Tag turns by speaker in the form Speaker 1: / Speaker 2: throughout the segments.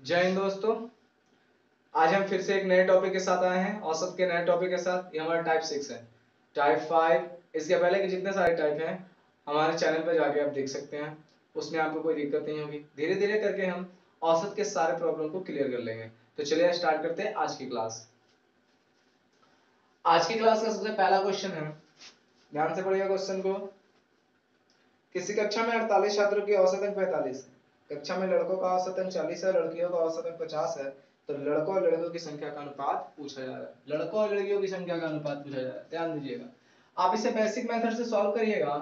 Speaker 1: जय हिंद दोस्तों। आज हम फिर से एक नए टॉपिक के साथ आए हैं, औसत के नए टॉपिक के साथ। ये हमारा टाइप 6 है। टाइप 5 इसके पहले के जितने सारे टाइप हैं हमारे चैनल पर जाके आप देख सकते हैं, उसमें आपको कोई दिक्कत नहीं होगी। धीरे धीरे करके हम औसत के सारे प्रॉब्लम को क्लियर कर लेंगे। तो चलिए स्टार्ट करते हैं आज की क्लास। आज की क्लास का सबसे पहला क्वेश्चन है, ध्यान से पढ़िएगा क्वेश्चन को। किसी कक्षा में 48 छात्रों की औसत अंक 45 है। कक्षा में लड़कों का औसत अंक 40 है, लड़कियों का औसत अंक 50 है। तो लड़कों और लड़कियों की संख्या का अनुपात पूछा जा रहा है। लड़कों और लड़कियों की संख्या का अनुपात पूछा जा रहा है, ध्यान दीजिएगा। आप इसे बेसिक मेथड से सॉल्व करिएगा।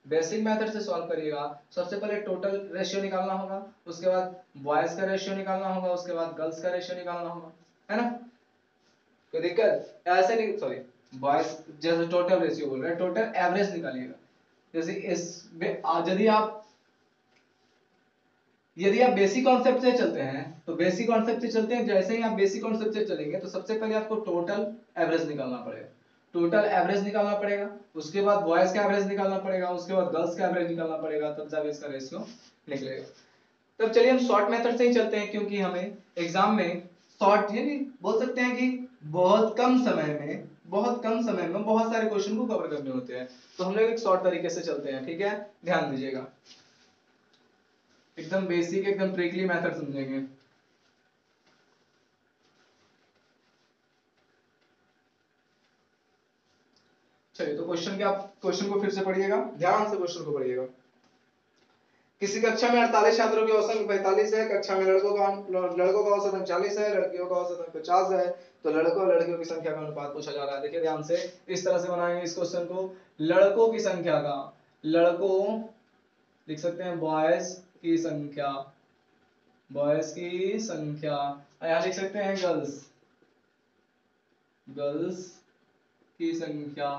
Speaker 1: बेसिक मेथड से सॉल्व करिएगा। सबसे पहले टोटल रेशियो निकालना होगा, उसके बाद बॉयज का रेशियो निकालना होगा, उसके बाद गर्ल्स का रेशियो निकालना होगा, है ना। कोई दिक्कत ऐसे नहीं, सॉरी, बॉयज जैसे टोटल रेशियो बोल रहे हैं, टोटल एवरेज निकालिएगा। जैसे इस यदि आप बेसिक कॉन्सेप्ट से चलते हैं तो बेसिक कॉन्सेप्ट से चलते हैं, जैसे ही आप बेसिक कॉन्सेप्ट से चलेंगे तो सबसे पहले आपको टोटल एवरेज निकालना पड़ेगा। टोटल एवरेज निकालना पड़ेगा, उसके बाद बॉयज का एवरेज निकालना पड़ेगा, उसके बाद गर्ल्स का एवरेज निकालना पड़ेगा, तब जाके इसका रेशियो निकलेगा। तब चलिए हम शॉर्ट मेथड से ही चलते हैं, क्योंकि हमें एग्जाम में शॉर्ट यानी बोल सकते हैं कि बहुत कम समय में बहुत सारे क्वेश्चन को कवर करने होते हैं। तो हम लोग एक शॉर्ट तरीके से चलते हैं, ठीक है। ध्यान दीजिएगा, एकदम बेसिक एकदम ट्रिकली मेथड समझेंगे। चलिए तो क्वेश्चन को फिर से पढ़िएगा, ध्यान से क्वेश्चन को पढ़िएगा। किसी कक्षा में 48 छात्रों की औसत 45 है। कक्षा में लड़कों का औसत 40 है, लड़कियों का औसत 50 है। तो लड़कों और लड़कियों की संख्या का अनुपात पूछा जा रहा है। देखिए ध्यान से, इस तरह से बनाएंगे इस क्वेश्चन को। लड़कों की संख्या का, लड़कों लिख सकते हैं बॉयज की संख्या, बॉयज की संख्या, यहां लिख सकते हैं गर्ल्स, गर्ल्स की संख्या।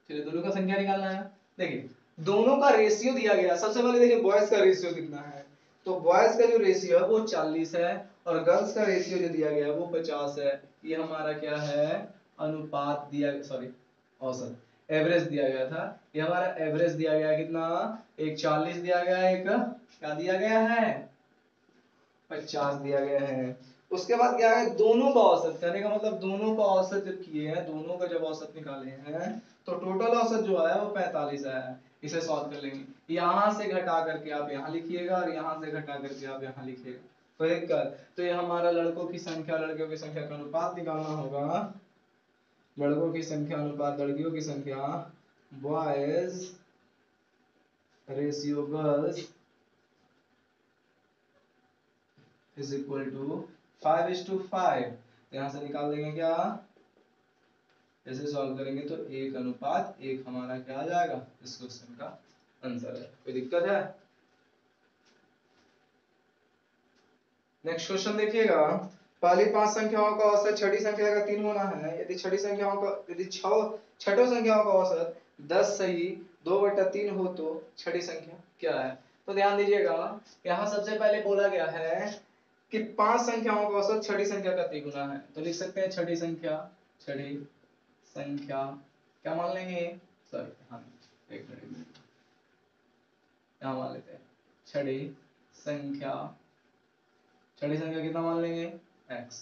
Speaker 1: चलिए दोनों का संख्या निकालना है। देखिए दोनों का रेशियो दिया गया। सबसे पहले देखिए बॉयज का रेशियो कितना है, तो बॉयज का जो रेशियो है वो 40 है, और गर्ल्स का रेशियो जो दिया गया है वो 50 है। ये हमारा क्या है, अनुपात दिया, सॉरी औसत एवरेज दिया गया था। ये हमारा एवरेज दिया गया है कितना, एक 40 दिया गया है, एक क्या दिया गया है, 50 दिया गया है। उसके बाद क्या है, दोनों का औसत करने का मतलब दोनों का औसत जब किए हैं, दोनों का जब औसत निकाले हैं तो टोटल औसत जो आया वो 45 आया है। इसे सॉल्व कर लेंगे, यहां से घटा करके आप यहां लिखिएगा और यहां से घटा करके आप यहां लिखिएगा, कोई दिक्कत। तो ये हमारा लड़कों की संख्या लड़कियों की संख्या का अनुपात निकालना होगा। लड़कों की संख्या अनुपात लड़कियों की संख्या, boys ratio girls is equal to 5:5। यहां से निकाल देंगे क्या, ऐसे सॉल्व करेंगे तो 1:1 हमारा क्या आ जाएगा, इस क्वेश्चन का आंसर है। कोई दिक्कत है। नेक्स्ट क्वेश्चन देखिएगा। पहली 5 संख्याओं का औसत छठी संख्या का 3 होना है। यदि छठों संख्याओं का औसत 10 सही 2/3 हो तो छठी संख्या क्या है। तो ध्यान दीजिएगा, यहाँ सबसे पहले बोला गया है कि 5 संख्याओं का औसत छठी संख्या का 3 गुना है। तो लिख सकते हैं छठी संख्या, छठी संख्या क्या मान लेंगे, सॉरी हाँ एक मिनट यहाँ मान लेते हैं छठी संख्या। छठी संख्या कितना मान लेंगे, x।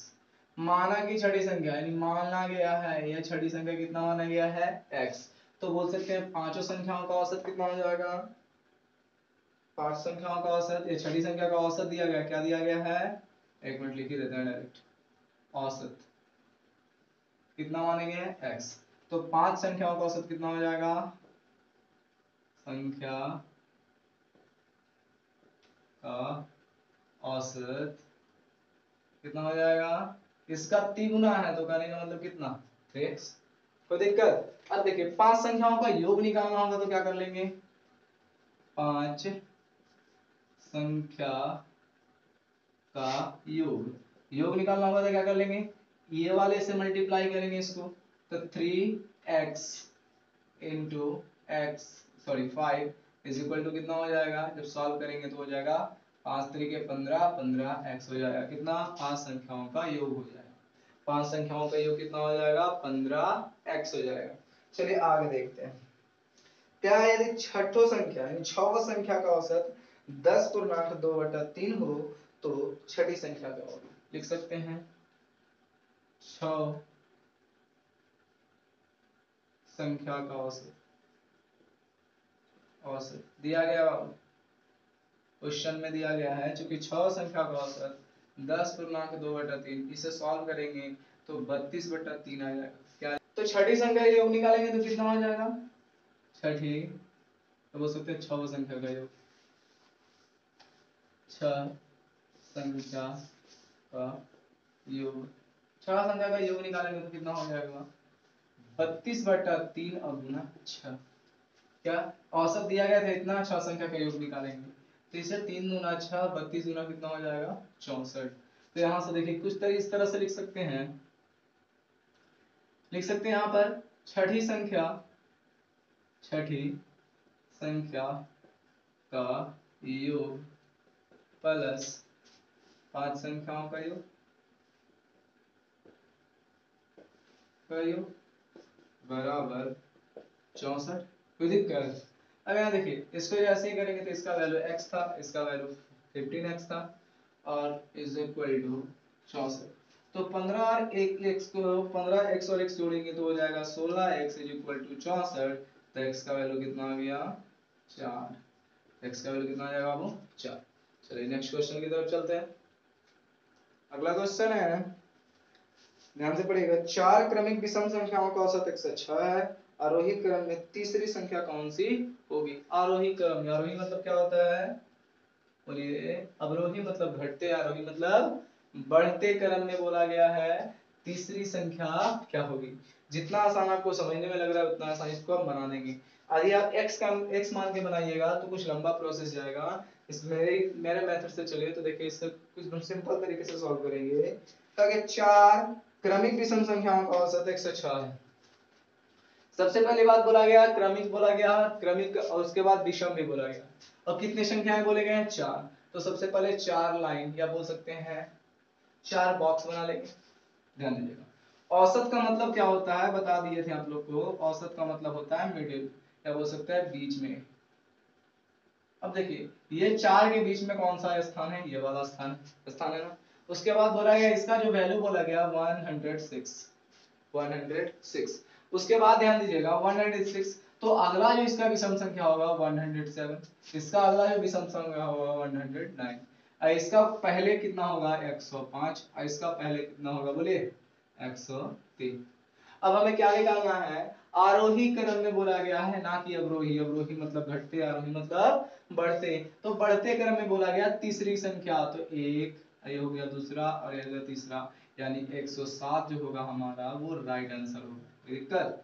Speaker 1: माना कि छठी संख्या यानी माना गया है, यह छठी संख्या कितना माना गया है, x। तो बोल सकते हैं पांचों संख्याओं का औसत कितना हो जाएगा, 5 संख्याओं का औसत, ये छठी संख्या का औसत दिया गया, क्या दिया गया है, एक मिनट लिख ही देते हैं डायरेक्ट। औसत कितना मानेंगे, x। तो 5 संख्याओं का औसत कितना हो जाएगा, संख्या का औसत कितना हो जाएगा, इसका 3 गुना है तो कहने का मतलब कितना, 3x। कोई दिक्कत। अब देखिए 5 संख्याओं का योग निकालना होगा तो क्या कर लेंगे, 5 संख्या का योग निकालना होगा तो क्या कर लेंगे, ये वाले से मल्टीप्लाई करेंगे इसको, तो 3x into X sorry 5 is equal to कितना हो जाएगा, जब सॉल्व करेंगे तो हो जाएगा 5 3 15 15x हो जाएगा, कितना 5 संख्याओं का योग हो जाएगा। 5 संख्याओं का योग कितना हो जाएगा, 15x हो जाएगा। चलिए आगे देखते हैं। क्या यदि छठों संख्या यानी 6वां संख्या का औसत 10 पूर्णांक 2/3 हो तो छठी संख्या क्या होगी, लिख सकते हैं 6 संख्या का औसत। औसत दिया गया, क्वेश्चन में दिया गया है, चूंकि 6 संख्या का औसत 10.2/3, इसे सॉल्व करेंगे तो 32/3 आ जाएगा। क्या तो छठी संख्या का योग निकालेंगे तो कितना हो जाएगा, छठी तो बोल सकते हैं 6 संख्या का योग, 6 संख्या का योग, 6 संख्या का योग निकालेंगे तो कितना हो जाएगा 32/3 और गुना 6। क्या औसत दिया गया था इतना, 6 संख्या का योग निकालेंगे तो इसे 3 गुना 6, 32 गुना कितना हो जाएगा 64। तो यहाँ से देखिए कुछ इस तरह से लिख सकते हैं, यहाँ पर छठी संख्या का योग प्लस 5 संख्याओं का योग बराबर 64। कोई दिक्कत? अब यहाँ देखिए इसको ऐसे ही करेंगे तो इसका वैल्यू x था, इसका वैल्यू 15x था और इज इक्वल टू 64। तो 15 और 1x को 15x और x जोड़ेंगे तो हो जाएगा 16x इज इक्वल टू 64। तो x का वैल्यू कितना आ गया 4, x का वैल्यू कितना आ जाएगा वो 4। चलिए नेक्स्ट क्वेश्चन की तरफ चलते हैं। अगला क्वेश्चन है, ध्यान से पढ़िएगा, 4 क्रमिक विषम संख्याओं का औसत 106 है, आरोही क्रम में तीसरी संख्या कौन सी होगी। आरोही क्रम, आरोही मतलब क्या होता है बोलिए, अवरोही मतलब घटते, आरोही मतलब बढ़ते क्रम में बोला गया है तीसरी संख्या क्या होगी। जितना आसान आपको समझने में लग रहा है उतना आसान इसको हम बना देंगे। यदि आप x मान के बनाइएगा तो कुछ लंबा प्रोसेस जाएगा, इस मेरे मेथड से चलिए तो देखिए इससे कुछ सिंपल तरीके से सॉल्व करेंगे। ताकि 4 क्रमिक विषम संख्याओं का औसत 106 है। सबसे पहली बात बोला गया क्रमिक, बोला गया क्रमिक और उसके बाद विषम भी बोला गया। और कितने संख्याएं बोले गए हैं 4। तो सबसे पहले 4 लाइन या बोल सकते हैं 4 बॉक्स बना लेंगे। ध्यान दीजिएगा औसत का मतलब क्या होता है बता दिए थे आप लोग को, औसत का मतलब होता है मिडिल या बोल सकते हैं बीच में। अब देखिए ये 4 के बीच में कौन सा स्थान है, ये वाला स्थान है ना। उसके बाद बोला गया इसका जो वैल्यू बोला गया 106। उसके बाद ध्यान दीजिएगा 106, तो अगला जो इसका विषम संख्या होगा 107, इसका अगला जो विषम संख्या होगा 109, और इसका पहले कितना होगा 105, और इसका पहले कितना होगा बोलिए 103। अब हमें क्या निकालना है, आरोही क्रम में बोला गया है ना कि अवरोही। अवरोही मतलब घटते, आरोही मतलब बढ़ते। तो बढ़ते क्रम में बोला गया तीसरी संख्या, तो एक ये हो गया दूसरा और ये हो गया तीसरा, यानी 107 जो होगा हमारा वो राइट आंसर होगा। दिक्कत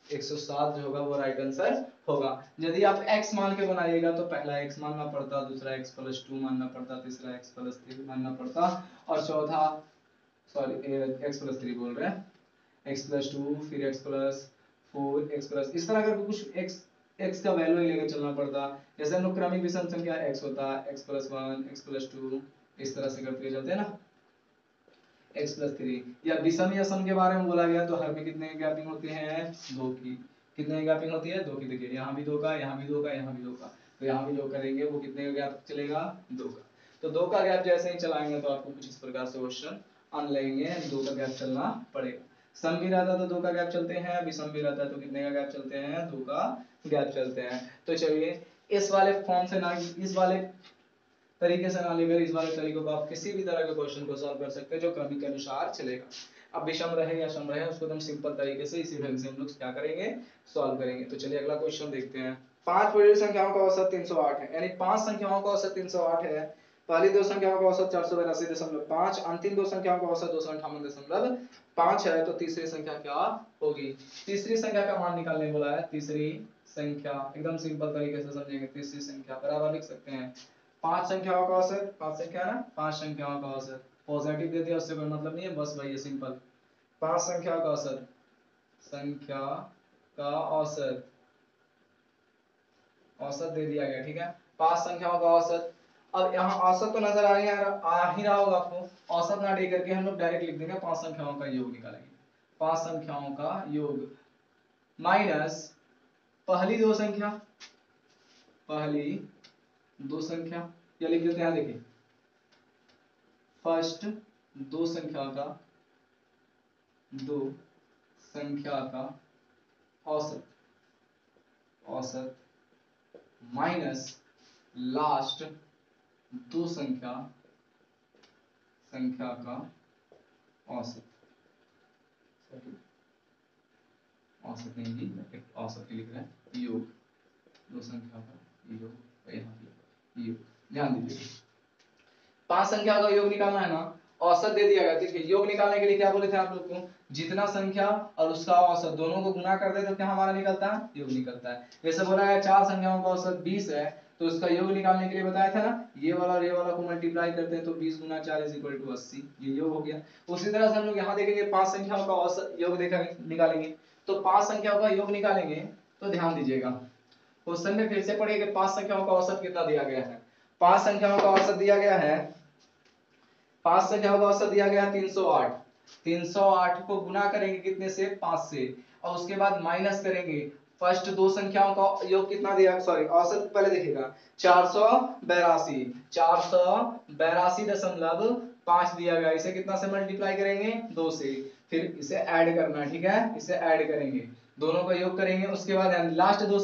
Speaker 1: 107 जो होगा वो राइट आंसर होगा। यदि आप x मान के बनाइएगा तो पहला x मानना पड़ता, दूसरा x प्लस 2 मानना पड़ता, तीसरा x प्लस 3 मानना पड़ता और चौथा x प्लस 3 बोल रहे हैं, x प्लस 2 फिर x प्लस 4 x प्लस, इस तरह करके कुछ x का वैल्यू ही लेकर चलना पड़ता। जैसे हम लोग क्रमिक विषम संख्या x होता है x प्लस 1 x प्लस 2 इस तरह से करते चलते हैं ना, x प्लस 3। या विषम या सम के बारे में बोला गया तो हर में कितने गैपिंग होते हैं 2 की। कितने गैपिंग होती है 2 की। देखिए यहाँ भी 2 का, यहाँ भी 2 का, यहाँ भी 2 का, तो यहाँ भी जो करेंगे वो कितने का गैप चलेगा 2 का। तो 2 का गैप जैसे ही चलाएंगे तो आपको कुछ इस प्रकार से क्वेश्चन आन लेंगे, 2 का गैप चलना पड़ेगा। सम भी रहता तो 2 का गैप चलते हैं, विषम भी रहता है तो कितने का गैप चलते हैं 2 का गैप चलते हैं। तो चलिए इस वाले फॉर्म से ना, इस वाले तरीके से ना लेकर इस वाले तरीकों को आप किसी भी तरह के क्वेश्चन को सॉल्व कर सकते हैं जो क्रमिक के अनुसार चलेगा। अब विषम रहे या सम रहे उसको एकदम सिंपल तरीके से इसी ढंग से हम लोग क्या करेंगे सॉल्व करेंगे। तो चलिए अगला क्वेश्चन देखते हैं। 5 पूरी संख्याओं का औसत 308 है, यानी 5 संख्याओं का औसत 308 है। पहली 2 संख्याओं का औसत 482.5, अंतिम 2 संख्याओं का औसत 258.5 है। तो तीसरी संख्या क्या होगी। तीसरी संख्या का मान निकालने बोला है। तीसरी संख्या एकदम सिंपल तरीके से समझेंगे। तीसरी संख्या बराबर लिख सकते हैं 5 संख्याओं का औसत, 5 संख्या ना 5 संख्याओं का औसत, पॉजिटिव दे दिया उससे कोई मतलब नहीं है, बस भाई ये सिंपल 5 संख्याओं का औसत, संख्या का औसत, औसत दे दिया गया ठीक है। 5 संख्याओं का औसत। अब यहाँ औसत तो नजर आ ही रहा होगा आपको। औसत ना दे करके हम लोग डायरेक्ट लिख देंगे 5 संख्याओं का योग निकालेंगे। 5 संख्याओं का योग माइनस पहली 2 संख्या, पहली 2 संख्या, या लिख देते हैं देखिए फर्स्ट दो संख्या का औसत माइनस लास्ट दो संख्या का औसत नहीं जी, औसत लिख रहे हैं, योग दो संख्या का योग, यहाँ योग, ध्यान दीजिए 5 संख्या का योग निकालना है ना, औसत दे दिया गया। देखिए योग निकालने के लिए क्या बोले थे आप लोग को, जितना संख्या और उसका औसत दोनों को गुना कर दे तो क्या हमारा निकलता है, योग निकलता है। जैसे बोला गया 4 संख्याओं का औसत 20 है, तो उसका योग निकालने के लिए बताया था ना, ये वाला और ये वाला को मल्टीप्लाई करते हैं तो 20 गुना 4 इक्वल टू 80, ये योग हो गया। उसी तरह से हम लोग यहाँ देखेंगे 5 संख्याओं का औसत योग निकालेंगे, तो 5 संख्याओं का योग निकालेंगे तो ध्यान दीजिएगा क्वेश्चन में फिर से पढ़िए कि 5 संख्याओं का औसत कितना दिया गया है। 5 संख्याओं का औसत दिया गया है, 5 संख्याओं का औसत दिया गया है 308। 308 को गुना करेंगे कितने से, 5 से, और उसके बाद माइनस करेंगे फर्स्ट दो संख्याओं का योग कितना दिया, सॉरी औसत पहले देखिएगा 482.5 दिया गया, इसे कितना से मल्टीप्लाई करेंगे, 2 से, फिर इसे ऐड करना है, ठीक है, इसे ऐड करेंगे, दोनों का योग करेंगे, उसके बाद लास्ट दो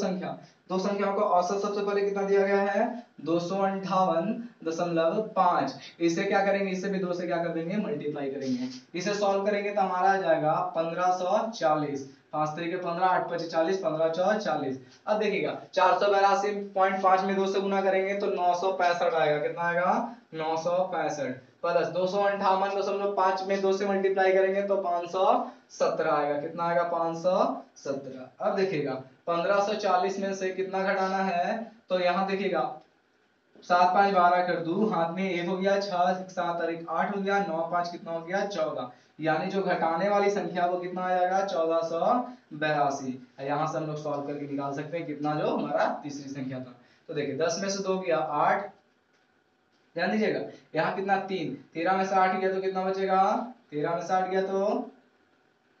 Speaker 1: संख्याओं का औसत सबसे पहले कितना दिया गया है, 258.5, इसे क्या करेंगे, इसे भी 2 से क्या कर देंगे, मल्टीप्लाई करेंगे, इसे सॉल्व करेंगे तो हमारा आ जाएगा 1540, 5 तरीके 15, 8 पचे 40, 15 चौक 40। अब देखिएगा 482.5 में 2 से गुना करेंगे तो 965 आएगा, कितना आएगा, 965 प्लस 258.5 में 2 से मल्टीप्लाई करेंगे तो 517 आएगा, कितना आएगा, 517। अब देखिएगा 1540 में से कितना घटाना है, तो यहाँ देखिएगा 7 5 12 कर दू, हाथ में 1 हो गया, 6 7 और 1 8 हो गया, 9 5 कितना हो गया, 14, यानी जो घटाने वाली संख्या वो कितना आ जाएगा, 1482। यहाँ से हम लोग सॉल्व करके निकाल सकते हैं कितना जो हमारा तीसरी संख्या था। तो देखिए 10 में से 2 गया 8, ध्यान दीजिएगा यहाँ कितना 3, 13 में से 8 गया तो कितना बचेगा, 13 में से 8 गया तो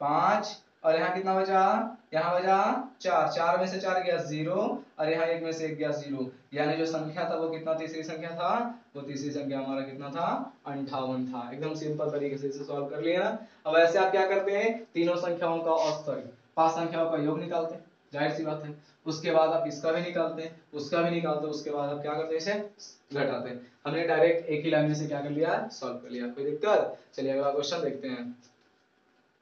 Speaker 1: 5, और यहाँ कितना बचा, यहाँ बचा 4, 4 में से 4 गया 0, और यहाँ 1 में से 1 गया 0, यानी जो संख्या था वो कितना, तीसरी संख्या था, वो तीसरी संख्या हमारा कितना था, 58 था। एकदम सिंपल तरीके से इसे सॉल्व कर लिया ना। अब ऐसे आप क्या करते हैं, तीनों संख्याओं का औसत 5 संख्याओं का योग निकालते हैं, जाहिर सी बात है, उसके बाद आप इसका भी निकालते हैं, उसका भी निकालते हैं, उसके बाद आप क्या करते हैं, इसे घटाते हैं। हमने डायरेक्ट एक ही लाइन में से क्या कर लिया, सॉल्व कर लिया, कोई दिक्कत। चलिए अगला क्वेश्चन देखते हैं।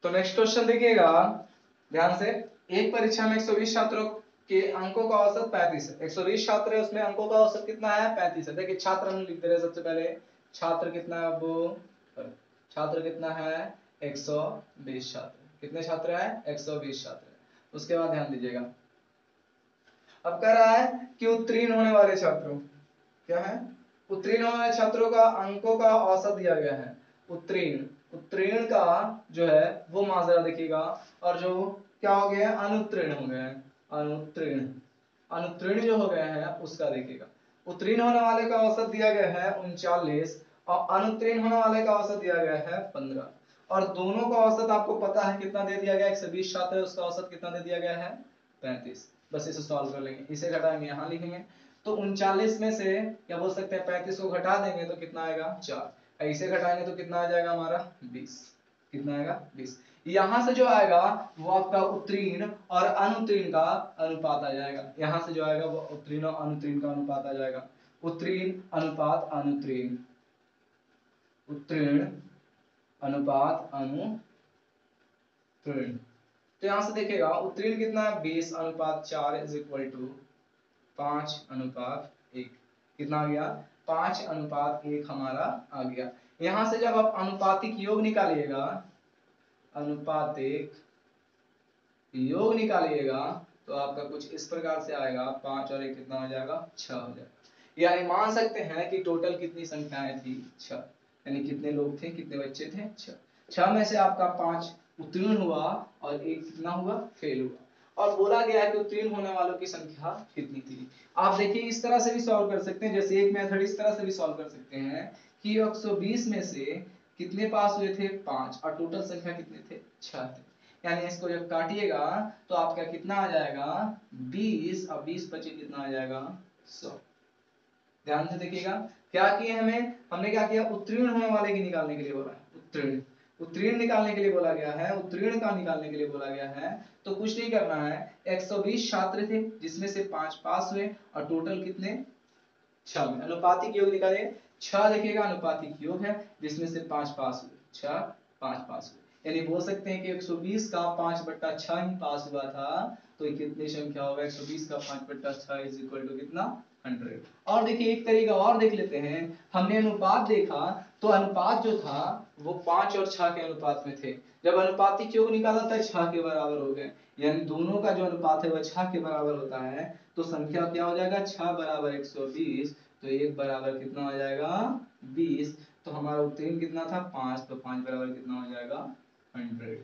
Speaker 1: तो नेक्स्ट क्वेश्चन देखिएगा ध्यान से, एक परीक्षा में 120 छात्रों के अंकों का औसत 35 है, 120 छात्र है, उसमें अंकों का औसत कितना है, 35 है। देखिए छात्र हम लिख दे रहे हैं सबसे पहले, छात्र कितना है, अब छात्र कितना है, 120 छात्र, कितने छात्र है, 120 छात्र। उसके बाद ध्यान दीजिएगा, अब कह रहा है कि उत्तीर्ण होने वाले छात्रों, क्या है, उत्तीर्ण होने वाले छात्रों का अंकों का औसत दिया गया है। उत्तीर्ण का जो है वो माजरा देखिएगा, और जो क्या हो गया है, अनुत्तीर्ण हो गया है, अनुत्तीर्ण जो हो गया है उसका देखिएगा। उत्तीर्ण होने वाले का औसत दिया गया है 39, और अनुत्तीर्ण होने वाले का औसत दिया गया है 15, और दोनों का औसत आपको पता है कितना दे दिया गया, 120 छात्र है, उसका औसत कितना दे दिया गया है, 35। बस इसे सॉल्व कर लेंगे, इसे घटाएंगे, यहाँ लिखेंगे, तो 39 में से क्या बोल सकते हैं, 35 को घटा देंगे तो कितना आएगा, 4, इसे घटाएंगे तो कितना आ जाएगा हमारा, 20, कितना आएगा, 20। यहां से जो आएगा वो आपका उत्तीर्ण और अनुत्तीर्ण का अनुपात आ जाएगा, यहां से जो आएगा वो उत्तीर्ण और अनुत्तीर्ण का अनुपात आ जाएगा, उत्तीर्ण अनुपात अनुत्तीर्ण, उत्तीर्ण अनुपात अनुत्तीर्ण। तो यहां से देखिएगा उत्तीर्ण कितना है, 20:4 इज इक्वल टू 5:1, कितना आ गया, 5:1 हमारा आ गया। यहां से जब आप अनुपातिक योग निकालिएगा, अनुपातिक योग निकालिएगा तो आपका कुछ इस प्रकार से आएगा, 5 और 1 कितना हो जाएगा, 6 हो जाएगा। यानी मान सकते हैं कि टोटल कितनी संख्याएं थी, 6, यानी कितने लोग थे, कितने बच्चे थे, 6। 6 में से आपका 5 उत्तीर्ण हुआ और 1 कितना हुआ, फेल हुआ, और बोला गया है कि उत्तीर्ण होने वालों की संख्या कितनी थी। आप देखिए इस तरह से भी सॉल्व कर सकते हैं, जैसे एक मेथड इस तरह से भी सॉल्व कर सकते हैं कि 120 में से कितने पास हुए थे, 5, और टोटल संख्या कितने थे, 6 थे। यानी इसको जब काटिएगा तो आपका कितना आ जाएगा, 20, और 20 बचे कितना आ जाएगा, 100। ध्यान से देखिएगा, क्या किए हमने क्या किया, उत्तीर्ण होने वाले की निकालने के लिए बोला है, उत्तीर्ण निकालने के लिए बोला गया है, उत्तीर्ण का निकालने के लिए बोला गया है। तो कुछ नहीं करना है, 120 छात्र थे जिसमें से 5 पास हुए और टोटल कितने 6 में अनुपातिक योग निकाले, 6 देखिएगा अनुपातिक योग है जिसमें से 5 पास हुए, 6 5 पास हुए, यानी बोल सकते हैं कि 120 का 5/6 ही पास हुआ था। तो ये कितनी संख्या होगा, 120 का 5/6 इज इक्वल टू कितना 100। और देखिए एक तरीका और देख लेते हैं, हमने अनुपात देखा तो अनुपात जो था वो 5 और 6 के अनुपात में थे, जब अनुपातिक योग निकाला था 6 के बराबर हो गए, यानी दोनों का जो अनुपात है वह 6 के बराबर होता है। तो संख्या क्या हो जाएगा, 6 बराबर 120, तो 1 बराबर कितना हो जाएगा 20। तो हमारा उत्तीर्ण कितना था 5, तो 5 बराबर कितना हो जाएगा 100,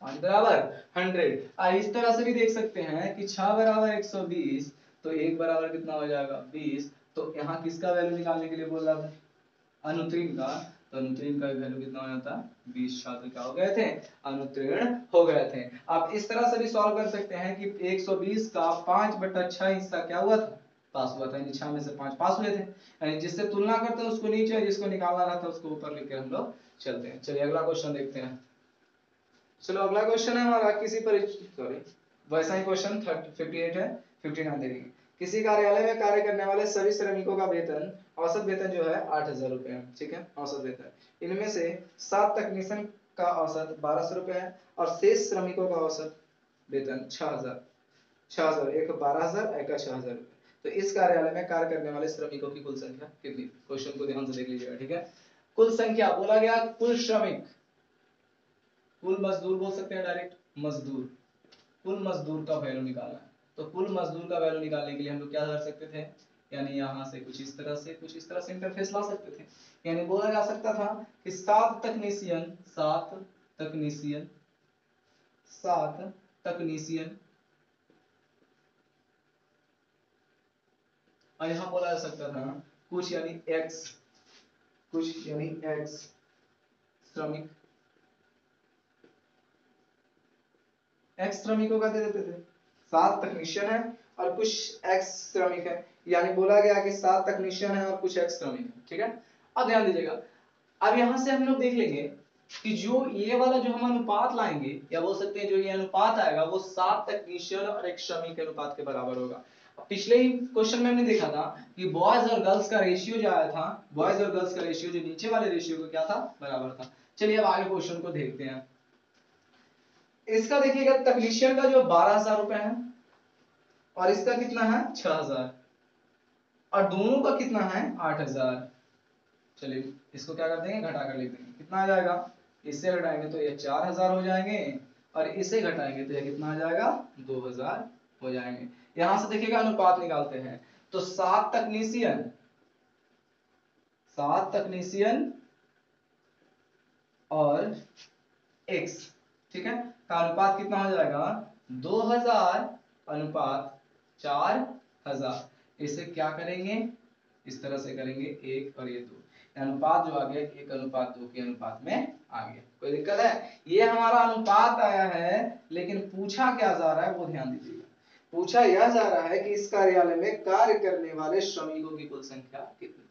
Speaker 1: 5 बराबर 100। इस तरह से भी देख सकते हैं कि 6 बराबर 120, तो 1 बराबर कितना हो जाएगा 20। तो यहाँ किसका वैल्यू निकालने के लिए बोल रहा था, अनुत्तीर्ण का, तो अनुत्तीर्ण का वैल्यू कितना हो जाता, 20 छात्र क्या हो गए थे, अनुत्तीर्ण हो गए थे। आप इस तरह से भी सॉल्व कर सकते हैं कि 120 का 5/6 हिस्सा क्या हुआ था, पास हुआ था, यानी 6 में से 5 पास हुए थे, यानी जिससे तुलना करते हैं उसको नीचे, जिसको निकालना रहता है उसको ऊपर लिख के हम लोग चलते हैं। चलिए अगला क्वेश्चन देखते हैं। चलो अगला क्वेश्चन है हमारा, वैसा ही क्वेश्चन 58 है, 59 देखेंगे। किसी कार्यालय में कार्य करने वाले सभी श्रमिकों का वेतन, औसत वेतन जो है 8000 रुपए है, ठीक है, औसत वेतन। इनमें से 7 तकनीशियन का औसत 1200 रुपए है और शेष श्रमिकों का औसत वेतन 6000, एक 12000, एक का 6000 रुपए। तो इस कार्यालय में कार्य करने वाले श्रमिकों की कुल संख्या कितनी, क्वेश्चन को ध्यान से देख लीजिएगा, ठीक है। कुल संख्या बोला गया, कुल श्रमिक, कुल मजदूर बोल सकते हैं डायरेक्ट, मजदूर, कुल मजदूर का वैल्यू निकालना है। तो कुल मजदूर का वैल्यू निकालने के लिए हम लोग क्या कर सकते थे, यानी यहाँ से कुछ इस तरह से, कुछ इस तरह से इंटरफेस ला सकते थे। यानी बोला जा सकता था कि 7 तकनीशियन, 7 तकनीशियन, 7 तकनीशियन, और यहाँ बोला जा सकता था कुछ यानी एक्स, कुछ यानी एक्स श्रमिक, एक्स श्रमिकों का दे देते थे। 7 तकनीशियन है और कुछ एक्स श्रमिक है, यानी बोला गया कि 7 तकनीशियन है और कुछ एक्स श्रमिक है, ठीक है। अब ध्यान दीजिएगा, अब यहां से हम लोग देख लेंगे कि जो ये वाला जो हम अनुपात लाएंगे, या बोल सकते हैं जो ये अनुपात आएगा वो 7 तकनीशियन और एक श्रमिक के अनुपात के बराबर होगा। पिछले ही क्वेश्चन में हमने देखा था कि बॉयज और गर्ल्स का रेशियो जो आया था, बॉयज और गर्ल्स का रेशियो जो नीचे वाले रेशियो को क्या था, बराबर था। चलिए अब आगे क्वेश्चन को देखते हैं। इसका देखिएगा, तकनीशियन का जो 12000 रुपए है और इसका कितना है 6000, और दोनों का कितना है 8000। चलिए इसको क्या कर देंगे, घटा कर लिख देंगे, कितना आ जाएगा, इससे घटाएंगे तो ये 4000 हो जाएंगे और इसे घटाएंगे तो ये कितना आ जाएगा 2000 हो जाएंगे। यहां से देखिएगा अनुपात निकालते हैं, तो 7 तकनीशियन, 7 तकनीशियन और एक्स, ठीक है, का अनुपात कितना हो जाएगा 2000 अनुपात 4000। इसे क्या करेंगे, इस तरह से करेंगे, 1 और ये 2, अनुपात जो आ गया 1:2 के अनुपात में आ गया। कोई दिक्कत है, ये हमारा अनुपात आया है, लेकिन पूछा क्या जा रहा है वो ध्यान दीजिएगा। पूछा यह जा रहा है कि इस कार्यालय में कार्य करने वाले श्रमिकों की कुल संख्या कितनी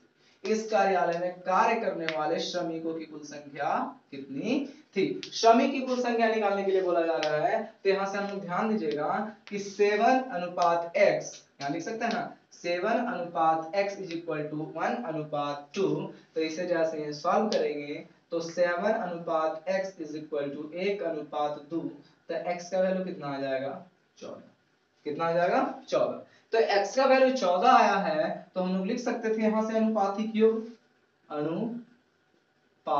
Speaker 1: थी, इस कार्यालय में कार्य करने वाले श्रमिकों की कुल संख्या कितनी थी। श्रमिक की कुल संख्या निकालने के लिए बोला जा रहा है, तो यहां से हम लोग ध्यान दीजिएगा कि 7:x, यहां लिख सकते हैं ना, 7:x इज इक्वल टू 1:2। तो इसे जैसे सॉल्व करेंगे तो 7:x इज इक्वल टू 1:2, तो x का वैल्यू कितना आ जाएगा 14, कितना आ जाएगा 14। तो x का वैल्यू 14 आया है, तो हम लोग लिख सकते थे यहां से अनुपातिक योग, अनुपातिक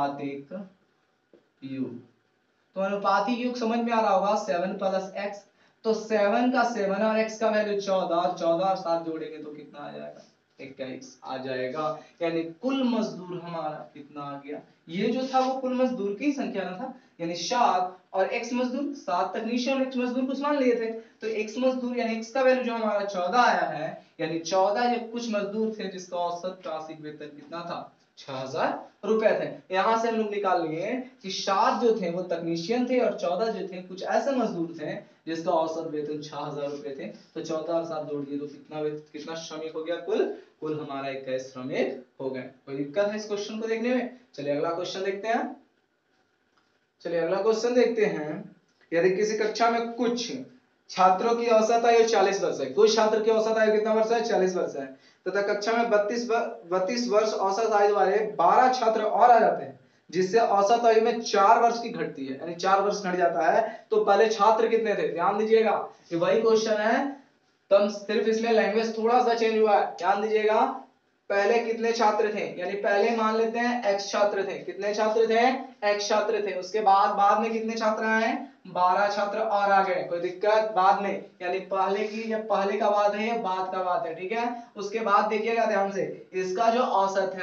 Speaker 1: योग। तो अनुपातिक योग समझ में आ रहा होगा, 7 + x, तो 7 का 7 और x का वैल्यू 14, 14 और 7 जोड़ेंगे तो कितना आ जाएगा 21 आ जाएगा। यानी कुल मजदूर हमारा कितना आ गया, ये जो था वो कुल मजदूर की संख्या ना था, यानी 7 और x मजदूर, 7 तकनीशियन और x मजदूर कुछ मान लिए थे, तो x मजदूर यानी x का वैल्यू जो हमारा 14 आया है, यानी 14 जब कुछ मजदूर थे जिसका औसत मासिक वेतन कितना था 6,000 रुपए थे। यहां से हम लोग निकाल लिए कि 7 जो थे वो तकनीशियन थे और 14 जो थे कुछ ऐसे मजदूर थे जिसका औसत वेतन 6,000 रुपए थे। तो 14 और 7 जोड़ दिए तो कितना श्रमिक हो गया, कुल हमारा 21 श्रमिक हो गए। कोई दिक्कत है इस क्वेश्चन को देखने में? चलिए अगला क्वेश्चन देखते हैं। चलिए अगला क्वेश्चन देखते हैं। यदि किसी कक्षा में कुछ छात्रों की औसत आयु 40 वर्ष है, कुछ छात्र की औसत आयु कितना वर्ष है, 40 वर्ष है, तथा कक्षा में 32 वर्ष औसत आयु वाले 12 छात्र और आ जाते हैं, जिससे औसत आयु में 4 वर्ष की घटती है, यानी 4 वर्ष घट जाता है। तो पहले छात्र कितने थे? ध्यान दीजिएगा, ये वही क्वेश्चन है, तब सिर्फ इसमें लैंग्वेज थोड़ा सा चेंज हुआ है। ध्यान दीजिएगा, पहले कितने छात्र थे, यानी पहले मान लेते हैं x छात्र थे। कितने छात्र थे? x छात्र थे। उसके बाद में कितने छात्र आए? 12 छात्र और आ गए। कोई दिक्कत? बाद में, यानी पहले की, जब पहले का बात है या बाद का बात है, ठीक है। उसके बाद देखिएगा ध्यान से, इसका जो औसत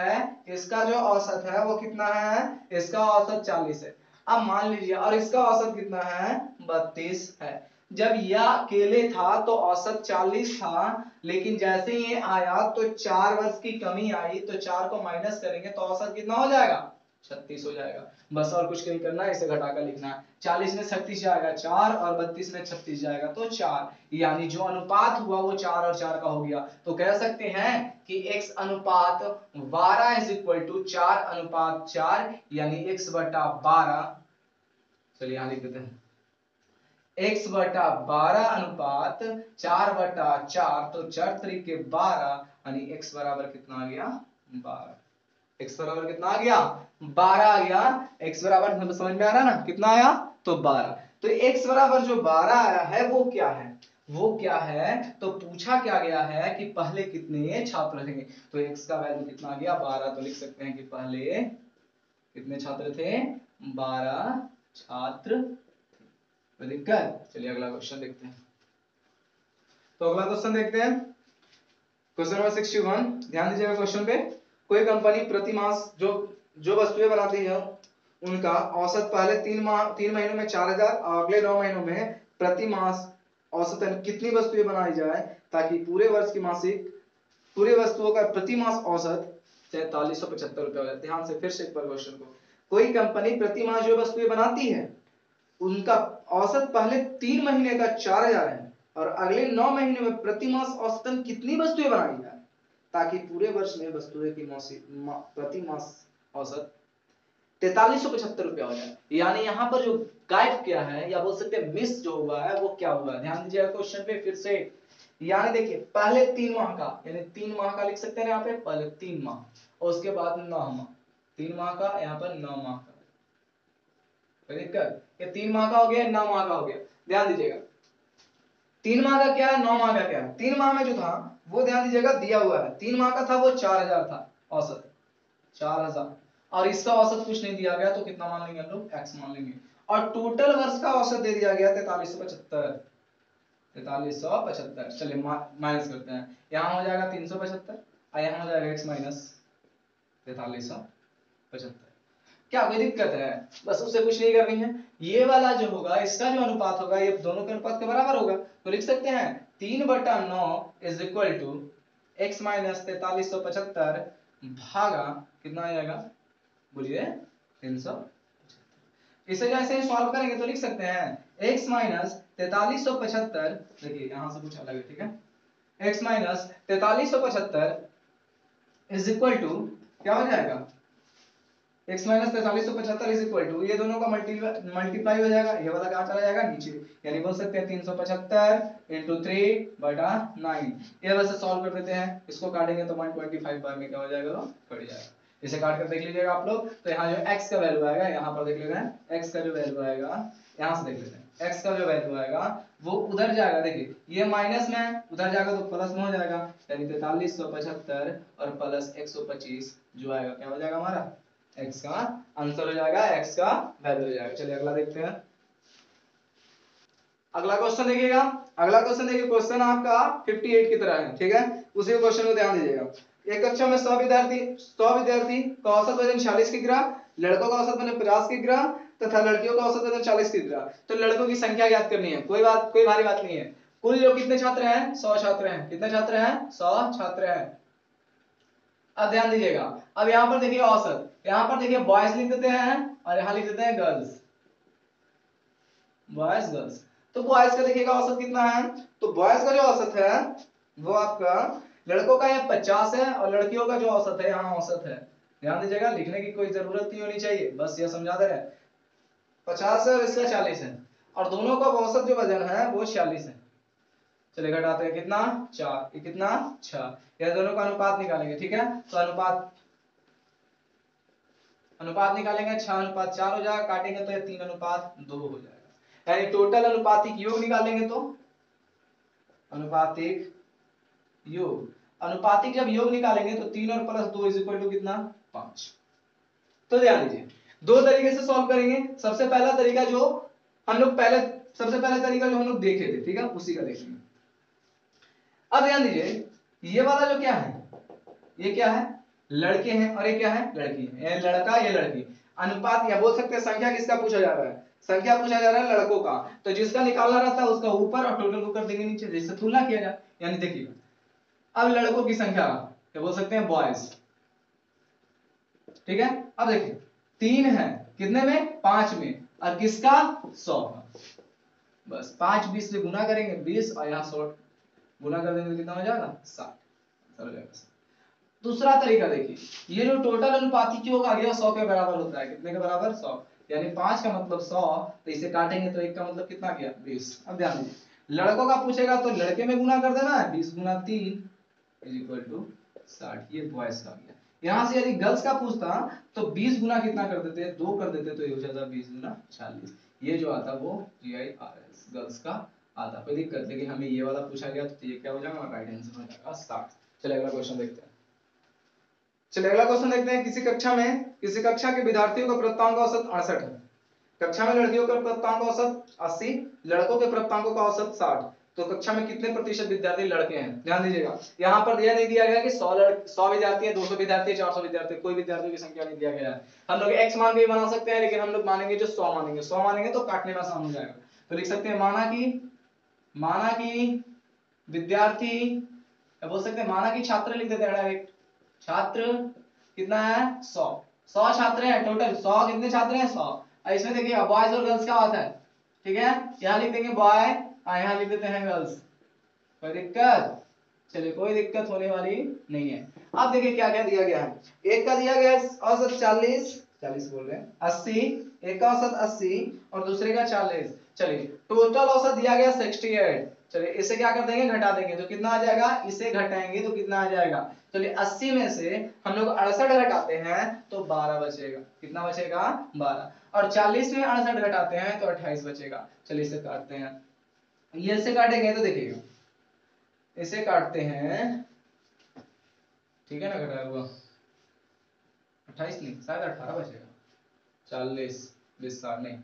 Speaker 1: है वो कितना है? इसका औसत 40 है। अब मान लीजिए, और इसका औसत कितना है? 32 है। जब यह अकेले था तो औसत 40 था, लेकिन जैसे ही ये आया तो 4 वर्ष की कमी आई, तो 4 को माइनस करेंगे तो औसत कितना हो जाएगा? 36 हो जाएगा। बस और कुछ नहीं करना है, इसे घटाकर लिखना है। 40 में 36 जाएगा 4 और 32 में 36 जाएगा तो 4, यानी जो अनुपात हुआ वो 4 और 4 का हो गया। तो कह सकते हैं कि x अनुपात 12 इज इक्वल टू 4 अनुपात 4, यानी x बटा 12। चलिए यहां लिख देते हैं, x बटा 12 अनुपात 4 बटा 4, तो 4 तरीके 12, यानी x बराबर कितना आ गया? 12। x बराबर कितना आ गया? 12 आ गया। x बराबर समझ में आ रहा ना, कितना आया? तो 12। तो x बराबर जो 12 आया है वो क्या है? तो पूछा क्या गया है कि पहले कितने छात्र थे, तो x का वैल्यू कितना आ गया? 12। तो लिख सकते हैं कि पहले कितने छात्र थे? 12 छात्र। कोई दिक्कत? चलिए अगला क्वेश्चन देखते हैं। तो अगला क्वेश्चन देखते हैं, क्वेश्चन नंबर 61। ध्यान दीजिएगा क्वेश्चन पे। कोई कंपनी प्रति मास जो वस्तुएं बनाती है उनका औसत पहले 3 महीनों में 4,000 और अगले 9 महीनों में प्रति मास औसतन कितनी वस्तुएं बनाई जाए ताकि पूरे वस्तुओं का प्रति मास औसत 4375 रुपए हो जाए। ध्यान से फिर से एक बार क्वेश्चन को, कोई कंपनी प्रति मास जो वस्तुएं बनाती है उनका औसत पहले 3 महीने का 4,000 है और अगले 9 महीने में प्रति मास औसतन कितनी वस्तुएं बनाई जाए ताकि पूरे वर्ष में वस्तुएं की प्रति मास औसत 4375 रुपया हो जाए। यानी यहाँ पर जो गायब किया है, या बोल सकते हैं मिस जो हुआ है, वो क्या हुआ है? ध्यान दीजिएगा क्वेश्चन पे फिर से। यानी देखिए, पहले 3 माह का, यानी 3 माह का लिख सकते हैं यहाँ पे, पहले 3 माह और उसके बाद 9 माह। 3 माह का, यहाँ पर 9 माह का। कोई दिक्कत? ये 3 माह का हो गया, 9 माह का हो गया। ध्यान दीजिएगा, 3 माह का क्या है, 9 माह का क्या है। 3 माह में जो था वो ध्यान दीजिएगा दिया हुआ है, 3 माह का था वो 4,000 था औसत, 4,000, और इसका औसत कुछ नहीं दिया गया तो कितना मान लेंगे हम लोग? x मान लेंगे। और टोटल वर्ष का औसत दे दिया गया 4375। 4375। चलिए माइनस करते हैं, यहाँ हो जाएगा 375 और यहाँ हो जाएगा x माइनस 4375। क्या कोई दिक्कत है? बस उससे कुछ नहीं करनी है। ये वाला जो होगा, इसका जो अनुपात होगा, ये दोनों के अनुपात के बराबर होगा। तो लिख सकते हैं 3/9 is equal to x minus 4375 भागा कितना आ जाएगा? बोलिए 300। इसे जैसे सॉल्व करेंगे तो लिख सकते हैं x माइनस 4375, देखिए यहां से कुछ अलग है, ठीक है। x minus 4375 is equal to क्या हो जाएगा? x minus 4375 is equal to, ये दोनों का मल्टीप्लाई हो जाएगा, ये वाला कहाँ चला जाएगा? नीचे। यानी बोल सकते हैं 375 इंटू 3/9। ये वैसे सॉल्व कर देते हैं, इसको काटेंगे तो 125 बार में क्या हो जाएगा? तो कट जाएगा। इसे काट कर देख लीजिएगा आप लोग। तो यहाँ जो x का वैल्यू आएगा, यहाँ पर देख लेते हैं x का जो वैल्यू आएगा, यहाँ से देख लेते हैं x का जो वैल्यू आएगा वो उधर जाएगा। देखिए ये माइनस में है, उधर जाएगा तो प्लस में हो जाएगा, यानी 4375 और प्लस 125 जो आएगा क्या हो जाएगा? हमारा x का आंसर हो जाएगा, x का वैल्यू हो जाएगा। चलिए अगला देखते हैं। अगला क्वेश्चन देखिएगा। अगला क्वेश्चन देखिए, क्वेश्चन आपका 58 की तरह है, ठीक है। उसी क्वेश्चन को ध्यान दीजिएगा। एक कक्षा में 100 विद्यार्थी का औसत वजन 46 किग्रा, लड़कों का औसत वजन 50 किग्रा तथा लड़कियों का औसत वजन 40 किग्रा। तो लड़कों की संख्या ज्ञात करनी है। कोई भारी बात नहीं है। कुल जो कितने छात्र हैं? 100 छात्र हैं। कितने छात्र हैं? 100 छात्र हैं। अब ध्यान दीजिएगा, अब यहाँ पर देखिए औसत, यहाँ पर देखिए बॉयज लिख देते हैं और यहाँ लिख देते हैं गर्ल्स, बॉयज गर्ल्स। तो बॉयज का देखिएगा औसत कितना है, तो बॉयज का जो औसत है वो आपका, लड़कों का यहाँ 50 है और लड़कियों का जो औसत है यहाँ औसत है। ध्यान दीजिएगा, लिखने की कोई जरूरत नहीं होनी चाहिए, बस ये समझा दे रहे हैं 50 है और इसका 40 है और दोनों का औसत जो वजन है वो 46 है। चलिए घटाते हैं, कितना 4, ये कितना 6, यह दोनों का अनुपात निकालेंगे। ठीक है, तो अनुपात निकालेंगे, 6:4 हो जाएगा, काटेंगे तो ये 3:2 हो जाएगा, यानी टोटल अनुपातिक योग निकालेंगे तो अनुपातिक योग, अनुपातिक जब योग निकालेंगे तो 3 और प्लस 2 इज इक्वल टू कितना 5। तो ध्यान दीजिए, दो तरीके से सॉल्व करेंगे। सबसे पहला तरीका जो हम लोग सबसे पहला तरीका जो हम लोग देखे थे, ठीक है, उसी का देखेंगे। अब ध्यान दीजिए, ये वाला जो क्या है, ये क्या है, लड़के हैं और ये क्या है, लड़की है, ये लड़का ये लड़की। अनुपात या बोल सकते हैं संख्या किसका पूछा जा रहा है, संख्या पूछा जा रहा है लड़कों का, तो जिसका निकालना रहता है उसका ऊपर और टोटल को कर देंगे नीचे, जिससे तुलना किया जाए। यानी देखिए, अब लड़कों की संख्या क्या बोल सकते हैं, बॉयज, ठीक है। अब देखिए 3 है कितने में, 5 में, और किसका 100 का, बस 5 20 से गुना करेंगे 20 और यहाँ 100 गुना कर देंगे तो कितना हो जाएगा 60 हो जाएगा। दूसरा तरीका देखिए, ये जो टोटल अनुपातिक योग आ गया 100 के बराबर होता है, कितने के बराबर 100, यानी 5 का मतलब 100, तो इसे काटेंगे तो 1 का मतलब कितना गया 20। अब ध्यान दीजिए, लड़कों का पूछेगा तो लड़के में गुना कर देना है, 20 गुना 3 इज इक्वल टू 60, ये बॉयज का गया। यहाँ से यदि गर्ल्स का पूछता तो 20 गुना कितना कर देते, 2 कर देते, तो ये हो जाता 20 गुना 40, ये जो आता वो GIRS गर्ल्स का आता। कोई दिक्कत, लेकिन हमें ये वाला पूछा गया तो ये क्या हो जाएगा, राइट आंसर हो जाएगा 60। चलिए अगला क्वेश्चन देखते हैं। चलिए अगला क्वेश्चन देखते हैं, किसी कक्षा के विद्यार्थियों का प्राप्तांक औसत 68 है, कक्षा में लड़कियों का प्राप्तांक औसत 80, लड़कों के प्राप्तांकों का औसत 60, तो कक्षा में कितने प्रतिशत विद्यार्थी लड़के हैं। ध्यान दीजिएगा, यहाँ पर यह नहीं दिया गया कि 100 विद्यार्थी है, 200 विद्यार्थी है, 400 विद्यार्थी, कोई विद्यार्थियों की संख्या नहीं दिया गया है। हम लोग x मान के भी बना सकते हैं, लेकिन हम लोग मानेंगे जो 100 मानेंगे, 100 मानेंगे तो काटने में आसान हो जाएगा, तो लिख सकते हैं माना कि विद्यार्थी, बोल सकते हैं माना कि छात्र लिख देते हैं डायरेक्ट, छात्र कितना है 100 छात्र हैं टोटल, 100 कितने छात्र हैं 100। इसमें देखिए बॉयज और गर्ल्स का बात है, ठीक है, यहाँ लिख देंगे बॉय और यहाँ लिख देते हैं गर्ल्स, कोई दिक्कत, चलिए कोई दिक्कत होने वाली नहीं है। अब देखिए क्या क्या दिया गया है, एक का दिया गया है औसत 40 बोल रहे हैं 80, एक का औसत 80 और दूसरे का 40। चलिए टोटल औसत दिया गया 68, चलिए इसे क्या कर देंगे, घटा देंगे तो कितना आ जाएगा, इसे घटाएंगे तो कितना आ जाएगा, चलिए 80 में से हम लोग 68 घटाते हैं तो 12 बचेगा, कितना बचेगा 12, और 40 में 68 घटाते हैं तो 28 बचेगा। चलिए इसे काटते हैं, ये से काटेंगे तो देखिएगा, इसे काटते हैं, ठीक है ना, घटाया हुआ 28 नहीं शायद 18 बचेगा, 40 20 60 नहीं,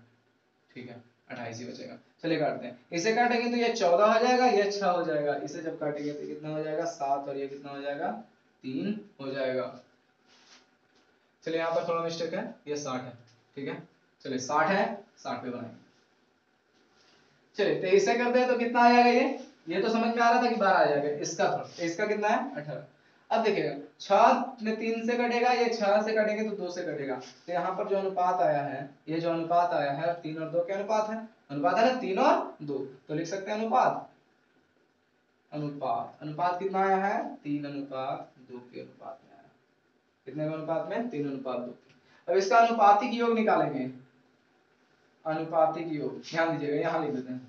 Speaker 1: ठीक है 28 ही बचेगा। चलिए काटते हैं, इसे काटेंगे तो ये 14 हो जाएगा, ये 6 हो जाएगा, इसे जब काटेंगे तो कितना हो जाएगा 7 और ये कितना हो जाएगा 3 हो जाएगा। चलिए यहाँ पर थोड़ा मिस्टेक है, ये 60 है, ठीक है, चलिए 60 है, 60 पे बनाएंगे। चलिए 23 से करते हैं तो कितना आ जाएगा, ये तो समझ में आ रहा था कि 12 आ जाएगा, इसका कितना है 18। अब देखिएगा 6 में 3 से कटेगा, ये 6 से कटेंगे तो 2 से कटेगा, तो यहाँ पर जो अनुपात आया है, ये जो अनुपात आया है 3 और 2 के अनुपात है, अनुपात है ना 3 और 2, तो लिख सकते हैं अनुपात कितना आया है 3:2 के अनुपात में आया, कितने के अनुपात में 3:2। अब इसका अनुपातिक योग निकालेंगे, अनुपातिक योग ध्यान दीजिएगा, यहाँ लिख देते हैं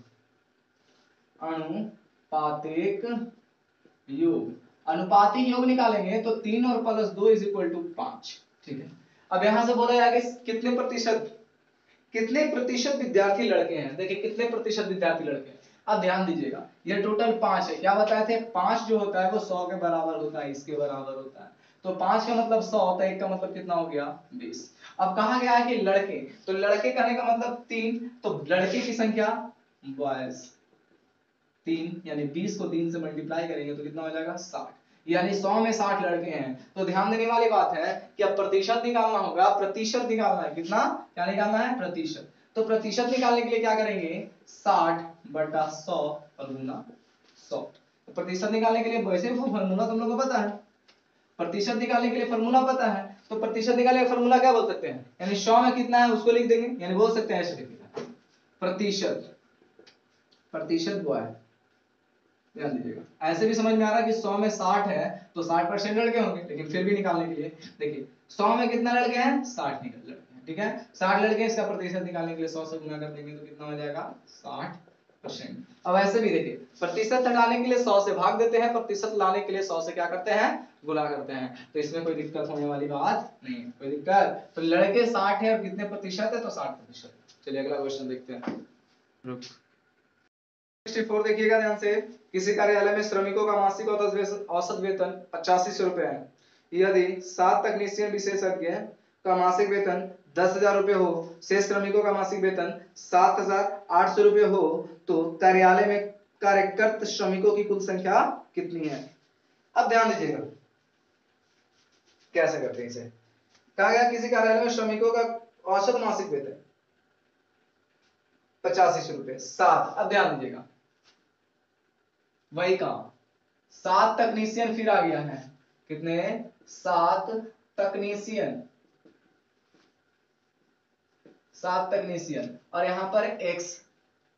Speaker 1: अनुपातिक योग निकालेंगे तो 3 और प्लस 2 इज इक्वल टू 5, ठीक है। अब यहां से बोला जाएगा कितने प्रतिशत विद्यार्थी लड़के हैं, देखिए कितने प्रतिशत विद्यार्थी लड़के हैं। अब ध्यान दीजिएगा, ये टोटल 5 है, क्या बताए थे 5 जो होता है वो 100 के बराबर होता है, इसके बराबर होता है, तो 5 का मतलब 100 होता है, 1 का मतलब कितना हो गया 20। अब कहा गया है कि लड़के, तो लड़के कहने का मतलब 3, तो लड़के की संख्या बॉयज 3, यानी 20 को 3 से मल्टीप्लाई करेंगे तो कितना हो जाएगा 60, यानी 100 में 60 लड़के हैं। तो ध्यान देने वाली बात है कि अब प्रतिशत निकालना होगा, प्रतिशत निकालना है, कितना क्या निकालना है प्रतिशत, तो प्रतिशत निकालने के लिए क्या करेंगे 60/100 और गुना 100। तो प्रतिशत निकालने के लिए वैसे फॉर्मूला तुम लोगों को पता है, प्रतिशत निकालने के लिए फॉर्मूला पता है, तो प्रतिशत निकालने का फॉर्मूला क्या बोल सकते हैं, यानी 100 में कितना है उसको लिख देंगे, यानी बोल सकते हैं ऐसे लिखिएगा प्रतिशत, प्रतिशत वो है, ध्यान दीजिएगा। ऐसे भी समझ में आ रहा है कि 100 में 60 है तो 60% लड़के होंगे, लेकिन फिर भी निकालने के लिए देखिए 100 में कितना लड़के हैं, 60 लड़के हैं, ठीक है 60 लड़के, इसका प्रतिशत निकालने के लिए 100 से गुना कर देंगे तो कितना हो जाएगा 60%। अब ऐसे भी देखिए प्रतिशत हटाने के लिए 100 से भाग देते हैं, प्रतिशत लाने के लिए 100 से क्या करते हैं, गुणा करते हैं, तो इसमें कोई दिक्कत होने वाली बात नहीं है, कोई दिक्कत। तो लड़के 60 है और कितने प्रतिशत है, तो 60%। चलिए अगला क्वेश्चन देखते हैं। 64 देखिएगा ध्यान से, किसी कार्यालय में श्रमिकों का मासिक औसत वेतन 8500 रुपए है, यदि 7 तकनीशियन विशेषज्ञ का मासिक वेतन 10,000 रुपए हो, शेष श्रमिकों का मासिक वेतन 7,800 रुपए हो, तो कार्यालय में कार्यरत श्रमिकों की कुल संख्या कितनी है। अब ध्यान दीजिएगा कैसे करते हैं इसे। कहा गया किसी कार्यालय में श्रमिकों का औसत मासिक वेतन 8500 रुपए, 7, अब ध्यान दीजिएगा वही काम 7 तकनीशियन फिर आ गया है, कितने 7 तकनीशियन, 7 तकनीशियन, और यहां पर x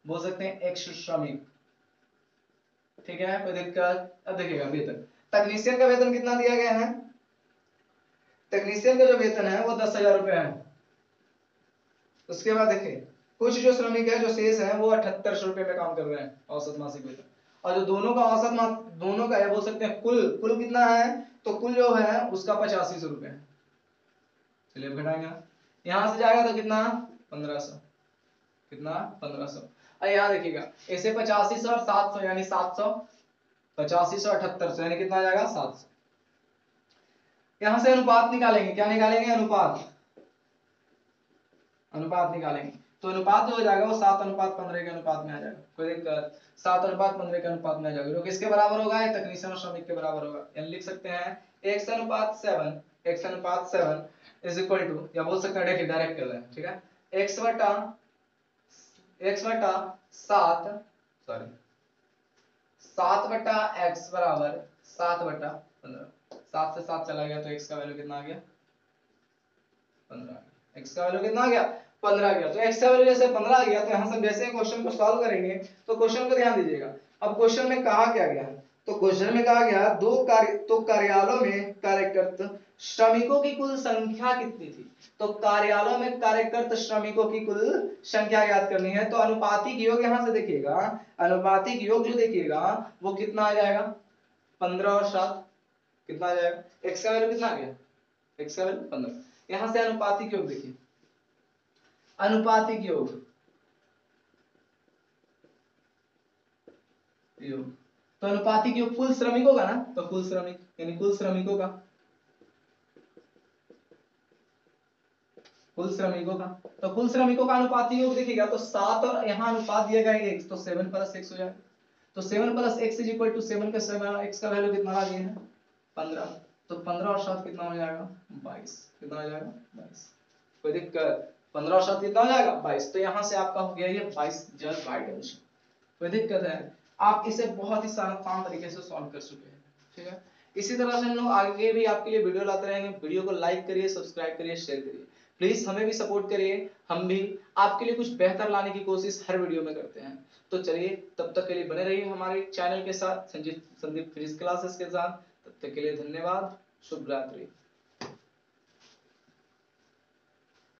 Speaker 1: बोल सकते हैं x श्रमिक, ठीक है कोई दिक्कत। अब देखिएगा वेतन, तकनीशियन का वेतन कितना दिया गया है, तकनीशियन का जो वेतन है वो 10,000 रुपए है। उसके बाद देखिए कुछ जो श्रमिक है जो शेष है वो 7800 रुपए में काम कर रहे हैं औसत मासिक वेतन, और जो दोनों का औसत दोनों का बोल सकते हैं कुल कितना है, तो कुल जो है उसका 8500 रुपए है। चलिए घटाएंगे, यहां से जाएगा तो कितना 1500, कितना 1500, और यहाँ देखिएगा ऐसे 8500 और 700 यानी 700, 8500 7800 यानी कितना आ जाएगा 700। यहां से अनुपात निकालेंगे, क्या निकालेंगे, अनुपात, अनुपात निकालेंगे, तो अनुपात जो हो जाएगा वो 7:15 के अनुपात में आ जाएगा, कोई दिक्कत 7:15 के अनुपात में आ जाएगा, जो किसके बराबर होगा, ये तकनीशियन और श्रमिक के बराबर होगा, यानी लिख सकते हैं x/7, x/7 is equal to, या बोल सकते हैं देखिए डायरेक्ट कर लें, ठीक है x बटा 7, सॉरी 7 बटा x बराबर 7/15, 7 से 7 चला गया तो x का वैल्यू कितना आ गया 15, x का वैल्यू कितना आ गया 15 आ गया। तो x का वैल्यू जैसे 15 आ गया तो यहां से जैसे क्वेश्चन को सॉल्व करेंगे, तो क्वेश्चन को ध्यान दीजिएगा। अब क्वेश्चन में कहा क्या गया है, तो क्वेश्चन में कहा गया कार्यालयों में कार्यरत श्रमिकों की कुल संख्या कितनी थी, तो कार्यालयों में कार्यरत श्रमिकों की कुल संख्या ज्ञात करनी है। तो अनुपातिक योग यहां से देखिएगा, अनुपातिक योग जो देखिएगा वो कितना आ जाएगा 15 और 7 कितना आ जाएगा, x का वैल्यू कितना आ गया, x का वैल्यू 15। यहां से अनुपातिक योग देखिए, अनुपातिक योग तो अनुपातिक योग कुल श्रमिकों का ना, तो कुल श्रमिक यानी कुल श्रमिकों का, कुल श्रमिकों का, तो कुल श्रमिकों का अनुपातिक योग देखिएगा तो 7 और यहाँ अनुपात दिया गया है x, तो 7 + x हो जाएगा, तो 7 + x = 7 के 7 x का वैल्यू कितना आ गया है 15, तो 15 और 7 कितना हो जाएगा 22, कितना हो जाएगा 22, कोई दिक्कत 15 और 7 कितना हो जाएगा 22, तो यहाँ से आपका हो गया ये 22 जस्ट बाय डिवीजन, कोई दिक्कत है। आप इसे बहुत ही आसान तरीके से सॉल्व कर चुके हैं, ठीक है। इसी तरह से हम लोग आगे भी आपके लिए वीडियो लाते रहेंगे, वीडियो को लाइक करिए, सब्सक्राइब करिए, शेयर करिए, प्लीज हमें भी सपोर्ट करिए, हम भी आपके लिए कुछ बेहतर लाने की कोशिश हर वीडियो में करते हैं। तो चलिए तब तक के लिए बने रहिए हमारे चैनल के साथ, संदीप फिजिक्स क्लासेस के साथ, तब तक के लिए धन्यवाद, शुभ रात्रि।